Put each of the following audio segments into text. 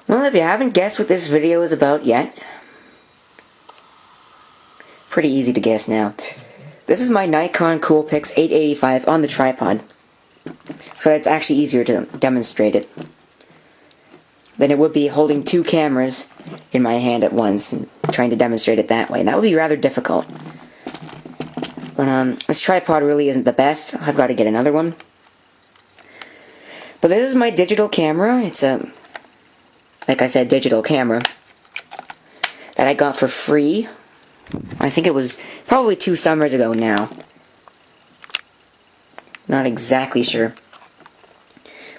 Well, if you haven't guessed what this video is about yet, pretty easy to guess now. This is my Nikon Coolpix 885 on the tripod, so it's actually easier to demonstrate it than it would be holding two cameras in my hand at once and trying to demonstrate it that way. And that would be rather difficult. But this tripod really isn't the best. I've got to get another one. But this is my digital camera. It's a, like I said, digital camera that I got for free. I think it was probably 2 summers ago now. Not exactly sure.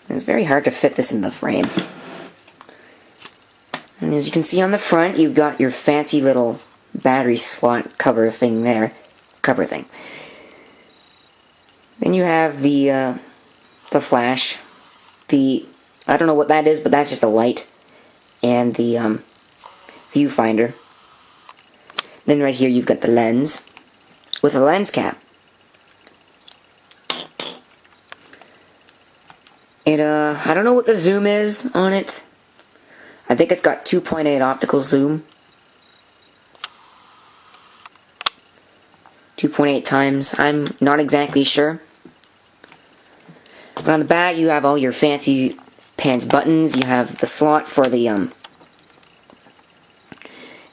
It's very hard to fit this in the frame. And as you can see on the front, you've got your fancy little battery slot cover thing there. Cover thing. Then you have the flash. I don't know what that is, but that's just a light. And the viewfinder. Then right here you've got the lens with a lens cap. And I don't know what the zoom is on it. I think it's got 2.8 optical zoom. 2.8 times. I'm not exactly sure. But on the back you have all your fancy pants buttons. You have the slot for the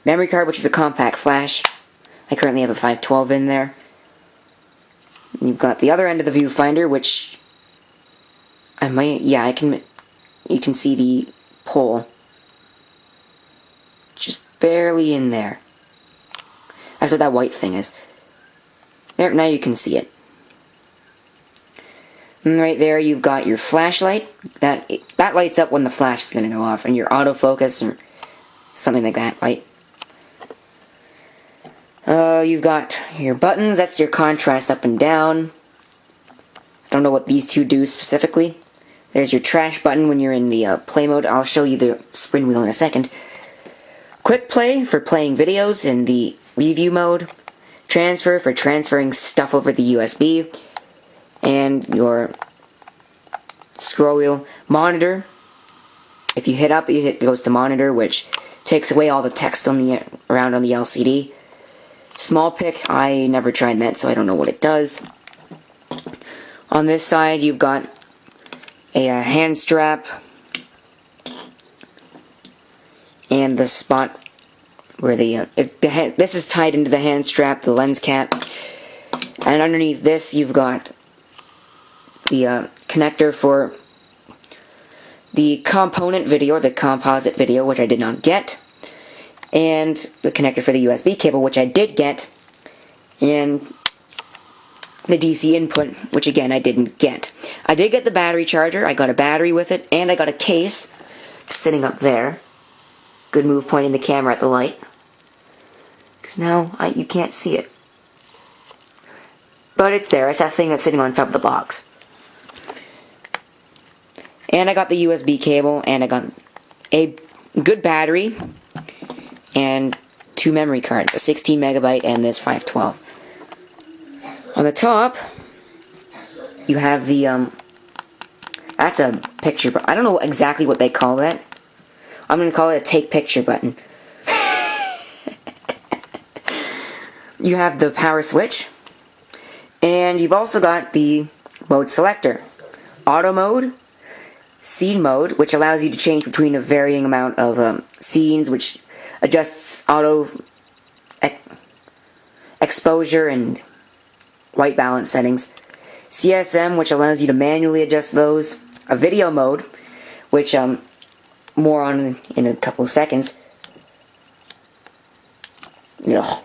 memory card, which is a compact flash. I currently have a 512 in there. And you've got the other end of the viewfinder, which I might, yeah, you can see the pole. Just barely in there. That's what that white thing is. There, now you can see it. And right there you've got your flashlight. That lights up when the flash is going to go off, and your autofocus or something like that light. You've got your buttons. That's your contrast up and down. I don't know what these two do specifically. There's your trash button when you're in the play mode. I'll show you the spin wheel in a second. Quick play for playing videos in the review mode. Transfer for transferring stuff over the USB. And your scroll wheel. Monitor. If you hit up, it goes to monitor, which takes away all the text on the around on the LCD. Small pick, I never tried that, so I don't know what it does. On this side, you've got a hand strap and the spot where this is tied into the hand strap, the lens cap, and underneath this you've got the connector for the component video, or the composite video, which I did not get, and the connector for the USB cable, which I did get, and the DC input, which again I didn't get. I did get the battery charger. I got a battery with it, and I got a case sitting up there. Good move pointing the camera at the light, because now you can't see it. But it's there. It's that thing that's sitting on top of the box. And I got the USB cable, and I got a good battery, and 2 memory cards, a 16 megabyte and this 512. On the top, you have the, that's a picture button. I don't know exactly what they call that. I'm going to call it a take picture button. You have the power switch, and you've also got the mode selector. Auto mode, scene mode, which allows you to change between a varying amount of scenes, which adjusts auto exposure and white balance settings. CSM, which allows you to manually adjust those. A video mode, which more on in a couple of seconds. Ugh.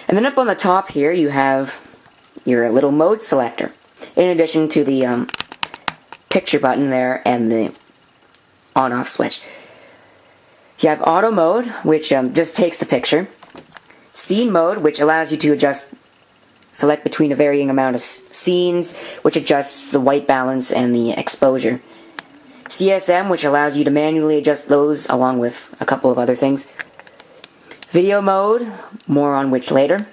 And then up on the top here you have your little mode selector, in addition to the picture button there and the on-off switch. You have auto mode, which just takes the picture. Scene mode, which allows you to select between a varying amount of scenes, which adjusts the white balance and the exposure. CSM, which allows you to manually adjust those along with a couple of other things. Video mode, more on which later.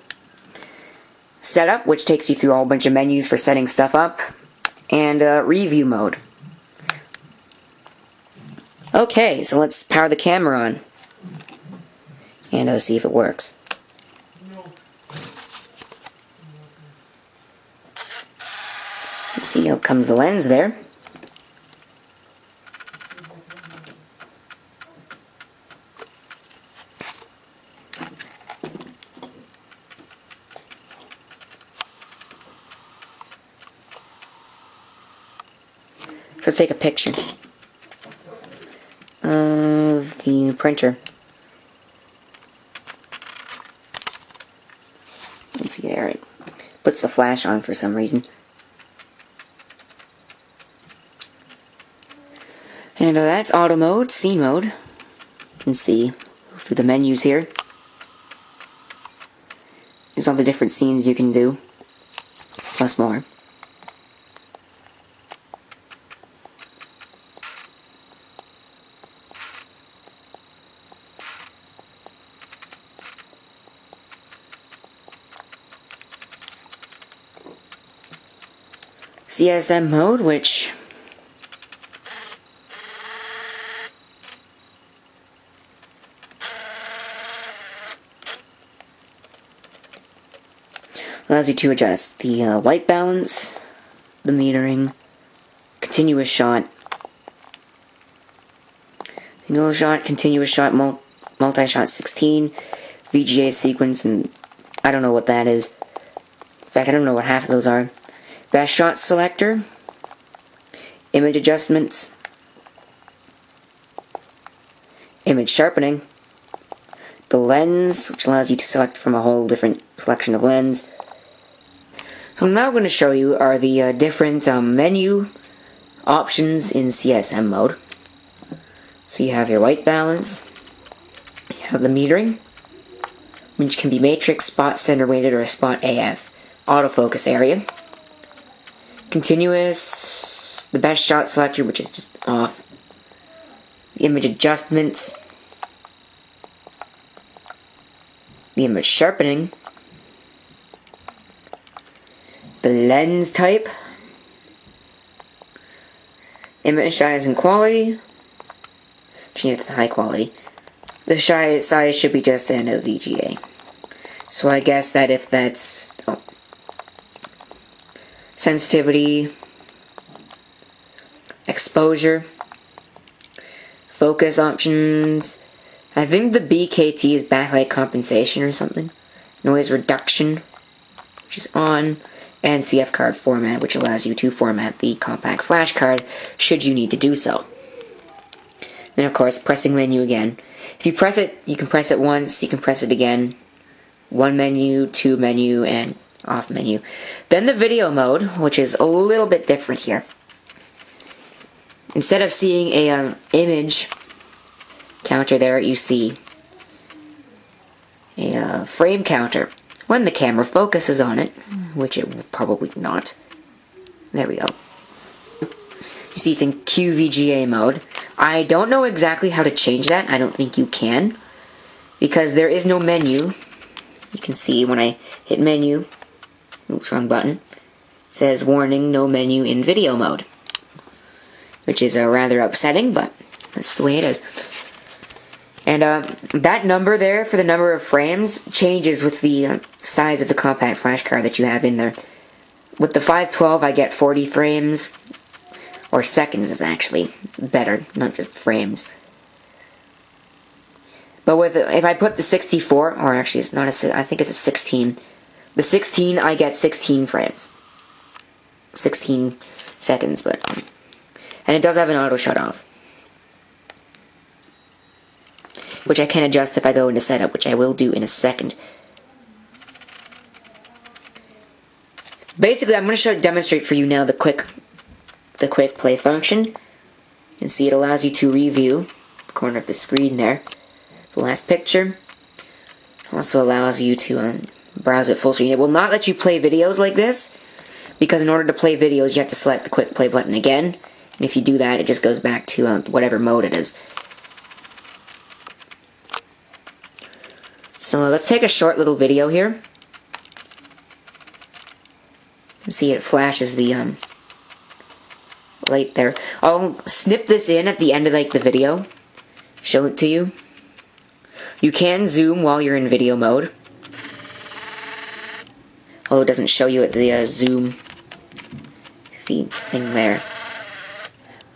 Setup, which takes you through a whole bunch of menus for setting stuff up. And review mode. Okay, so let's power the camera on. And I'll see if it works. Let's see how comes the lens there. So let's take a picture of the printer. Let's see there, it puts the flash on for some reason. And that's auto mode, scene mode. You can see through the menus here. There's all the different scenes you can do, plus more. CSM mode, which allows you to adjust the white balance, the metering, continuous shot, single shot, continuous shot, multi-shot 16, VGA sequence, and I don't know what that is. In fact, I don't know what half of those are. Best shot selector, image adjustments, image sharpening, the lens, which allows you to select from a whole different selection of lens. So now I'm going to show you are the different menu options in CSM mode. So you have your white balance, you have the metering, which can be matrix, spot, center weighted, or spot AF, autofocus area. Continuous, the best shot selector, which is just off, the image adjustments, the image sharpening, the lens type, image size and quality, change it to high quality. The size should be just the end of VGA. So I guess that if that's sensitivity, exposure, focus options. I think the BKT is backlight compensation or something. Noise reduction, which is on, and CF card format, which allows you to format the compact flash card should you need to do so. Then of course, pressing menu again. If you press it, you can press it once, you can press it again. One menu, two menu, and off menu. Then the video mode, which is a little bit different here. Instead of seeing a image counter there, you see a frame counter when the camera focuses on it, which it will probably not. There we go. You see it's in QVGA mode. I don't know exactly how to change that. I don't think you can, because there is no menu. You can see when I hit menu, oops, wrong button, it says warning, no menu in video mode, which is rather upsetting, but that's the way it is. And that number there for the number of frames changes with the size of the compact flash card that you have in there. With the 512 I get 40 frames, or seconds is actually better, not just frames. But with if I put the 64, or actually it's not a, I think it's a 16. The 16 I get 16 frames, 16 seconds, but and it does have an auto shut off, which I can adjust if I go into setup, which I will do in a second. Basically, I'm going to demonstrate for you now the quick play function. You can see it allows you to review the corner of the screen there, the last picture. It also allows you to browse it full screen. It will not let you play videos like this, because in order to play videos you have to select the quick play button again, and if you do that it just goes back to whatever mode it is. So let's take a short little video here. You see it flashes the light there. I'll snip this in at the end of like the video. Show it to you. You can zoom while you're in video mode. Although it doesn't show you at the zoom thing there.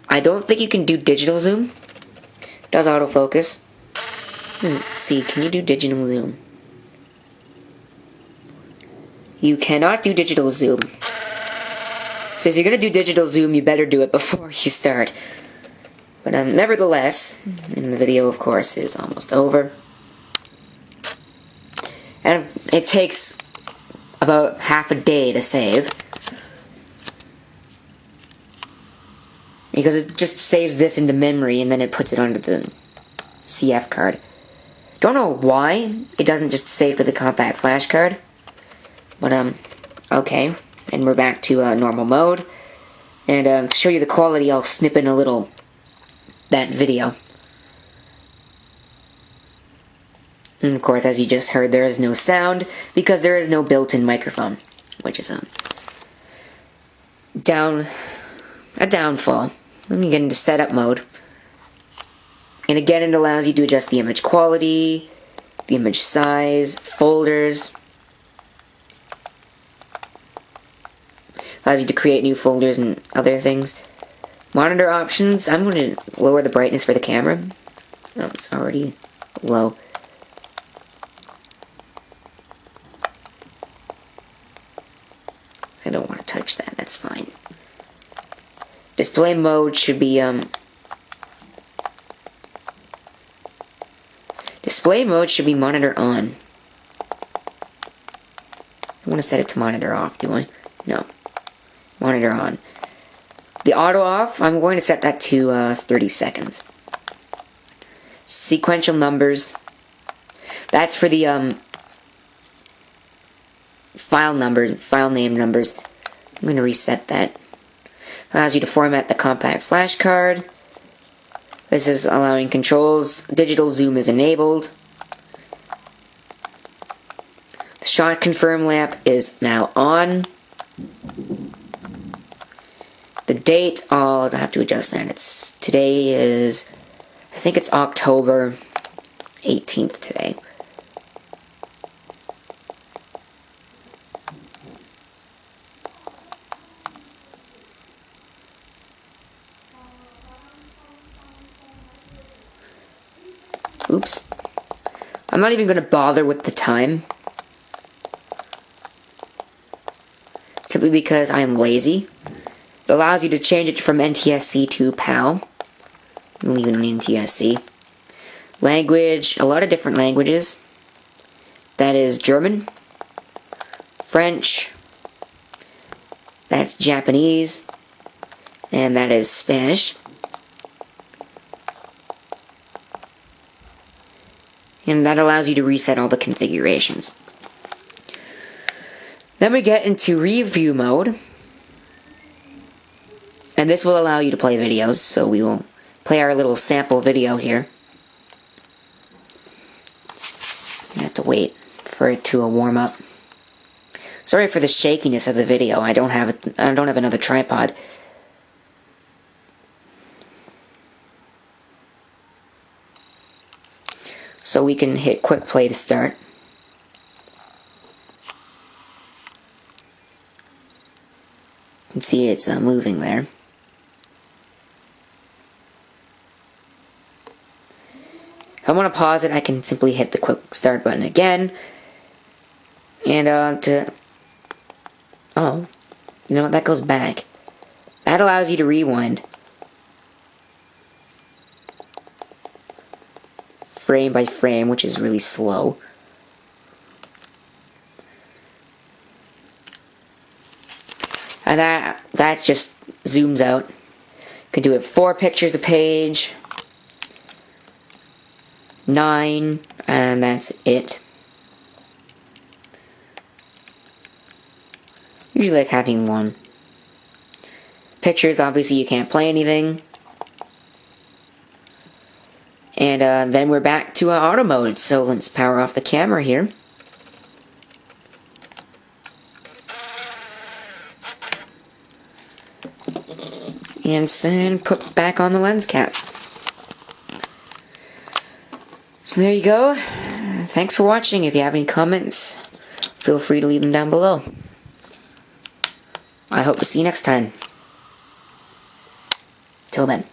I don't think you can do digital zoom. It does autofocus. Let's see, can you do digital zoom? You cannot do digital zoom. So if you're gonna do digital zoom, you better do it before you start. But nevertheless, and the video of course is almost over. And it takes about half a day to save. Because it just saves this into memory and then it puts it onto the CF card. Don't know why it doesn't just save to the compact flash card. But, okay. And we're back to normal mode. And to show you the quality, I'll snip in a little that video. And of course, as you just heard, there is no sound because there is no built-in microphone, which is a downfall. Let me get into setup mode. And again, it allows you to adjust the image quality, the image size, folders. Allows you to create new folders and other things. Monitor options, I'm going to lower the brightness for the camera. Oh, it's already low. I don't want to touch that, that's fine. Display mode should be, display mode should be monitor on. I want to set it to monitor off, do I? No. Monitor on. The auto off, I'm going to set that to 30 seconds. Sequential numbers. That's for the file name numbers. I'm going to reset that. Allows you to format the compact flash card. This is allowing controls. Digital zoom is enabled. The shot confirm lamp is now on. The date, I'll have to adjust that. Today is, I think it's October 18th today. Oops. I'm not even going to bother with the time. Simply because I am lazy. It allows you to change it from NTSC to PAL. I'll leave it on NTSC. Language, a lot of different languages. That is German, French, that's Japanese, and that is Spanish. And that allows you to reset all the configurations. Then we get into review mode. And this will allow you to play videos, so we will play our little sample video here. You have to wait for it to warm up. Sorry for the shakiness of the video. I don't have another tripod. So we can hit quick play to start. You can see it's moving there. If I want to pause it, I can simply hit the quick start button again. And oh, you know what, that goes back. That allows you to rewind. Frame by frame, which is really slow. And that just zooms out. You can do it 4 pictures a page, 9, and that's it. Usually like having 1. Pictures, obviously you can't play anything. And then we're back to auto mode, so let's power off the camera here. and then put back on the lens cap. So there you go. Thanks for watching. If you have any comments, feel free to leave them down below. I hope to see you next time. Till then.